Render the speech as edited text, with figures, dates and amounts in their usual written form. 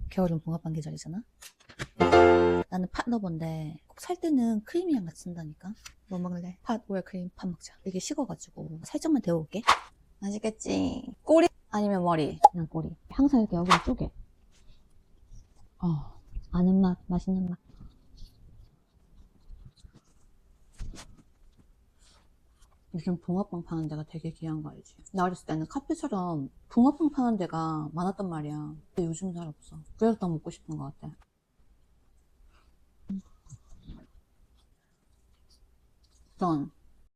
겨울은 붕어빵 계절이잖아. 나는 팥 넣어본데 꼭 살 때는 크림이랑 같이 쓴다니까. 뭐 먹을래? 팥, 오일 크림, 팥 먹자. 이게 식어가지고 살짝만 데워올게. 맛있겠지? 꼬리 아니면 머리? 그냥 꼬리. 항상 이렇게 여기를 쪼개. 아는 맛, 맛있는 맛. 요즘 붕어빵 파는 데가 되게 귀한 거 알지? 나 어렸을 때는 카페처럼 붕어빵 파는 데가 많았단 말이야. 근데 요즘 잘 없어. 그래서 더 먹고 싶은 것 같아. 전